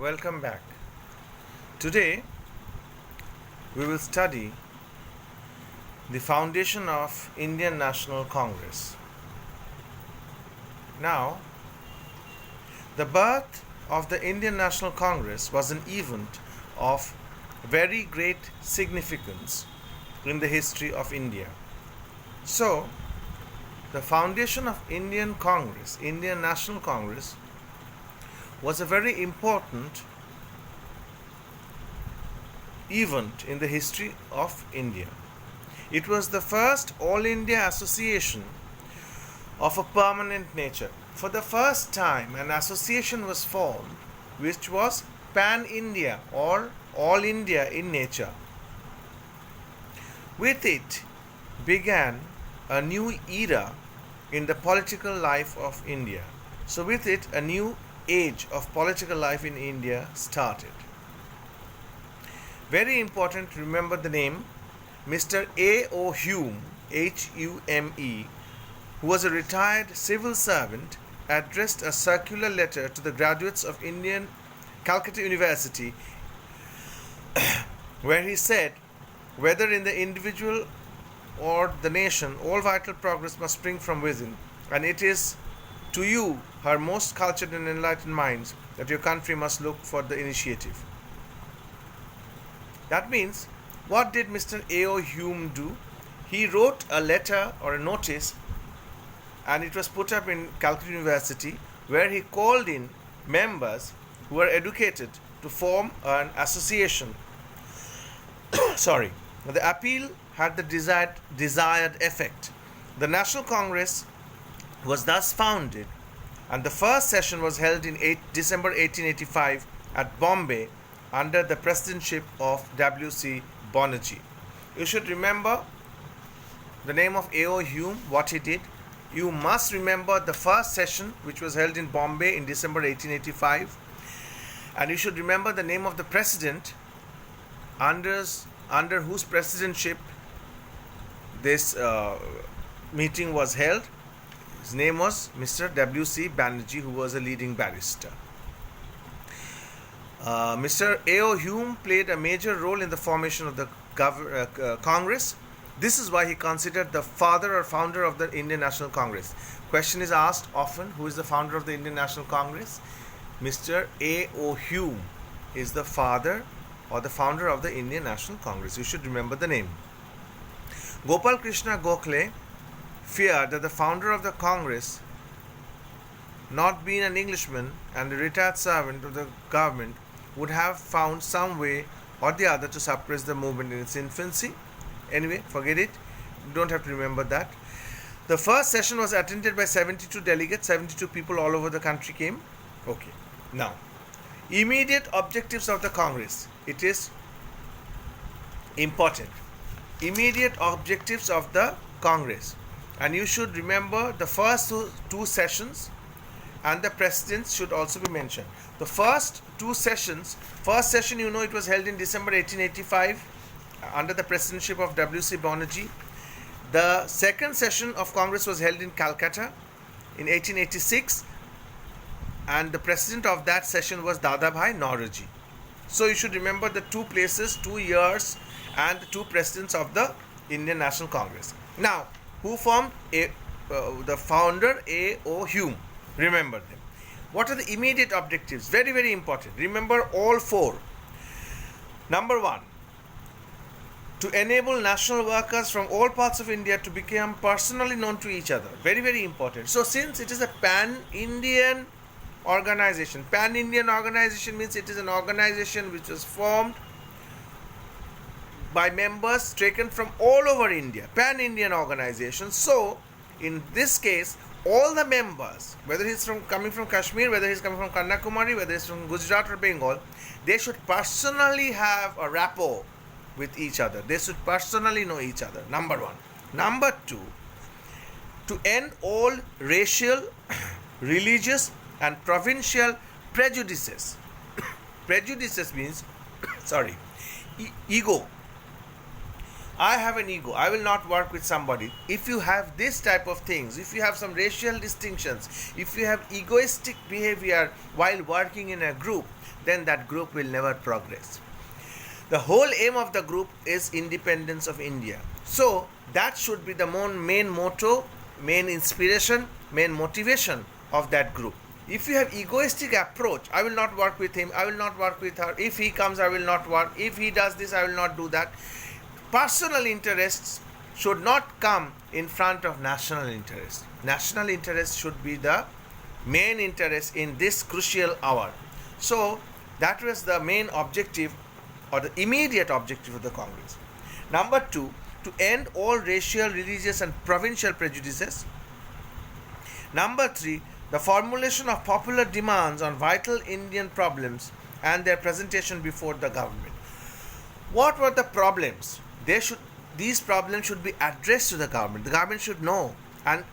welcome back. Today we will study the foundation of Indian National Congress. Now, the birth of the Indian National Congress was an event of very great significance in the history of India. So, the foundation of Indian National Congress, was a very important event in the history of India. It was the first All India association of a permanent nature. For the first time, an association was formed which was Pan India or All India in nature. With it began a new era in the political life of India. So, with it, a new age of political life in India started. Very important to remember the name Mr. A.O. Hume, Hume, who was a retired civil servant, addressed a circular letter to the graduates of Indian Calcutta University where he said, whether in the individual or the nation, all vital progress must spring from within, and it is to you, her most cultured and enlightened minds, that your country must look for the initiative. That means, what did Mr. A.O. Hume do? He wrote a letter or a notice, and it was put up in Calcutta University, where he called in members who were educated to form an association. The appeal had the desired effect. The National Congress was thus founded, and the first session was held in December 1885 at Bombay under the presidentship of W.C. Banerjee. You should remember the name of A.O. Hume, what he did. You must remember the first session which was held in Bombay in December 1885, and you should remember the name of the president under whose presidentship this meeting was held. His name was Mr. W.C. Banerjee, who was a leading barrister. Mr. A.O. Hume played a major role in the formation of the Congress. This is why he considered the father or founder of the Indian National Congress. Question is asked often, who is the founder of the Indian National Congress? Mr. A.O. Hume is the father or the founder of the Indian National Congress. You should remember the name. Gopal Krishna Gokhale feared that the founder of the Congress, not being an Englishman and a retired servant of the government, would have found some way or the other to suppress the movement in its infancy. Anyway, forget it. You don't have to remember that. The first session was attended by 72 delegates. 72 people all over the country came. Okay. Now, immediate objectives of the Congress. It is important. Immediate objectives of the Congress. And you should remember the first two sessions, and the presidents should also be mentioned. The first session, it was held in December 1885 under the presidentship of W.C. Banerjee. The second session of Congress was held in Calcutta in 1886, and the president of that session was Dadabhai Naoroji. So you should remember the two places, 2 years, and the two presidents of the Indian National Congress. Now, who formed the founder A.O. Hume? Remember them. What are the immediate objectives? Very, very important. Remember all four. Number 1, to enable national workers from all parts of India to become personally known to each other. Very, very important. So, since it is a pan-Indian organization, pan-Indian organization means it is an organization which was formed by members taken from all over India, pan-Indian organization. So, in this case, all the members, whether he's coming from Kashmir, whether he's coming from Kanyakumari, whether he's from Gujarat or Bengal, they should personally have a rapport with each other. They should personally know each other. Number 1. Number 2, to end all racial, religious and provincial prejudices. Prejudices means, ego. I have an ego. I will not work with somebody. If you have this type of things, if you have some racial distinctions, if you have egoistic behavior while working in a group, then that group will never progress. The whole aim of the group is independence of India. So that should be the main motto, main inspiration, main motivation of that group. If you have egoistic approach, I will not work with him, I will not work with her, if he comes I will not work, if he does this I will not do that. Personal interests should not come in front of national interest. National interest should be the main interest in this crucial hour. So that was the main objective or the immediate objective of the Congress. Number 2, to end all racial, religious and provincial prejudices. Number 3, the formulation of popular demands on vital Indian problems and their presentation before the government. What were the problems? These problems should be addressed to the government. The government should know, and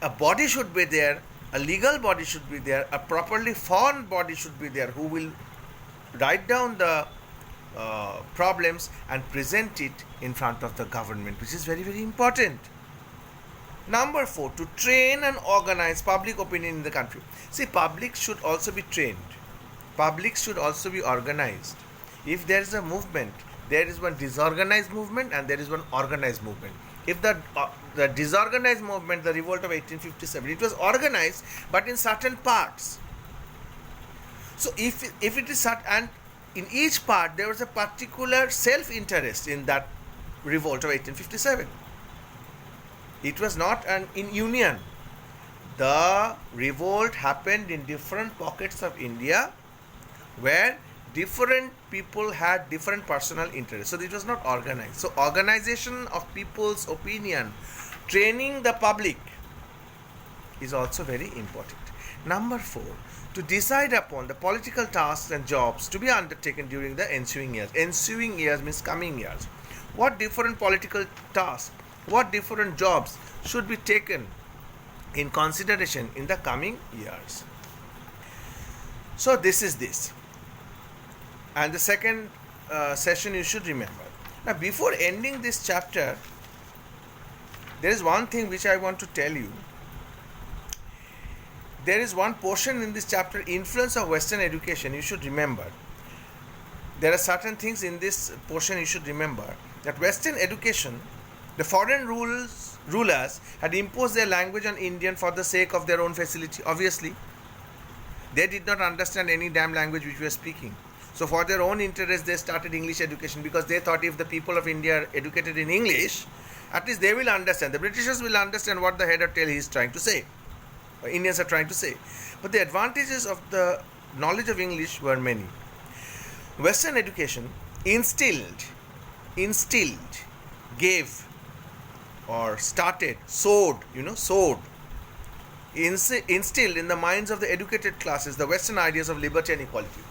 a body should be there, a legal body should be there, a properly formed body should be there who will write down the problems and present it in front of the government, which is very, very important. Number 4, to train and organize public opinion in the country. See, public should also be trained. Public should also be organized. If there is a movement, there is one disorganized movement and there is one organized movement. If the disorganized movement, the revolt of 1857, it was organized but in certain parts. So if it is and in each part there was a particular self-interest in that revolt of 1857. It was not in union. The revolt happened in different pockets of India where different people had different personal interests. So it was not organized. So organization of people's opinion, training the public is also very important. Number 4, to decide upon the political tasks and jobs to be undertaken during the ensuing years. Ensuing years means coming years. What different political tasks, what different jobs should be taken in consideration in the coming years. So this is this. And the second session you should remember. Now before ending this chapter, there is one thing which I want to tell you. There is one portion in this chapter, influence of Western education, you should remember. There are certain things in this portion you should remember. That Western education, the foreign rulers had imposed their language on Indian for the sake of their own facility. Obviously, they did not understand any damn language which we are speaking. So for their own interest, they started English education because they thought if the people of India are educated in English, at least they will understand. The Britishers will understand what the head or tail he is trying to say. Or Indians are trying to say. But the advantages of the knowledge of English were many. Western education instilled, gave, or started, sowed, instilled in the minds of the educated classes the Western ideas of liberty and equality.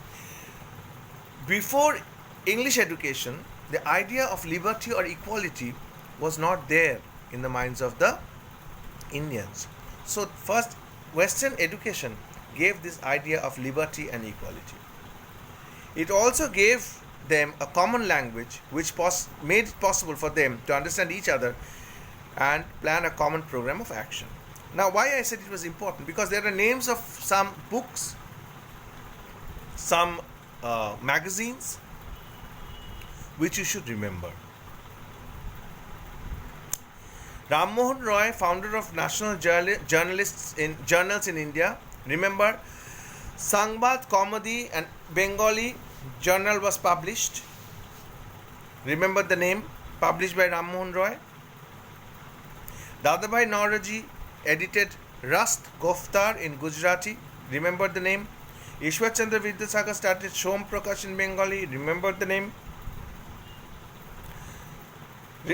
Before English education, the idea of liberty or equality was not there in the minds of the Indians. So first, Western education gave this idea of liberty and equality. It also gave them a common language which made it possible for them to understand each other and plan a common program of action. Now, why I said it was important? Because there are names of some books, some magazines which you should remember. Ram Mohan Roy, founder of National Journals in India. Remember, Sangbad Comedy and Bengali journal was published. Remember the name, published by Ram Mohan Roy. Dadabhai Naoroji edited Rast Goftar in Gujarati. Remember the name. Ishwar Chandra Vidyasagar started Som Prakash in Bengali. Remember the name.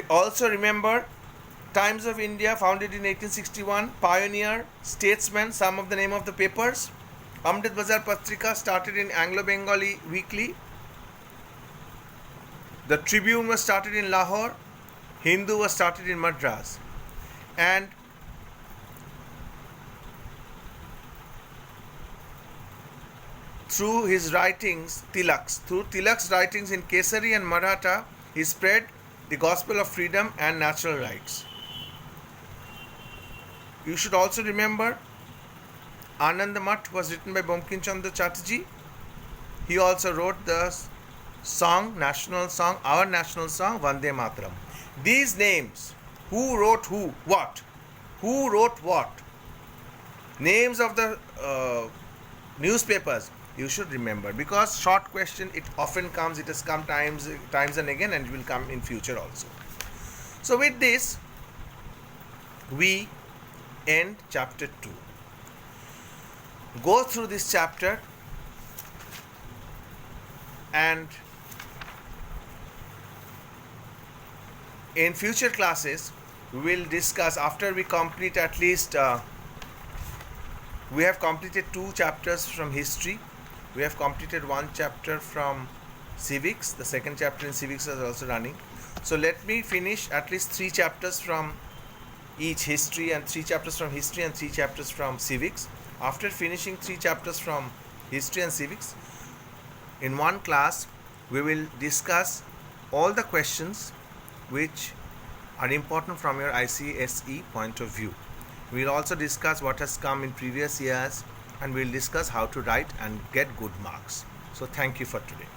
Also remember Times of India, founded in 1861, pioneer, statesman, some of the name of the papers. Amrit Bazar Patrika started in Anglo-Bengali weekly. The Tribune was started in Lahore. Hindu was started in Madras. And through his writings, through Tilak's writings in Kesari and Maratha, he spread the gospel of freedom and natural rights. You should also remember Anand Math was written by Bankim Chandra Chatterjee. He also wrote the song, national song, our national song, Vande Mataram. These names, who wrote who, what, who wrote what, names of the newspapers, you should remember, because short question, it often comes, it has come times and again, and it will come in future also. So with this, we end chapter 2. Go through this chapter, and in future classes we will discuss, after we complete at least we have completed 2 chapters from history, we have completed 1 chapter from civics, the second chapter in civics is also running. So let me finish at least 3 chapters from each, history, and 3 chapters from history and 3 chapters from civics. After finishing 3 chapters from history and civics, in one class we will discuss all the questions which are important from your ICSE point of view. We will also discuss what has come in previous years, and we will discuss how to write and get good marks. So thank you for today.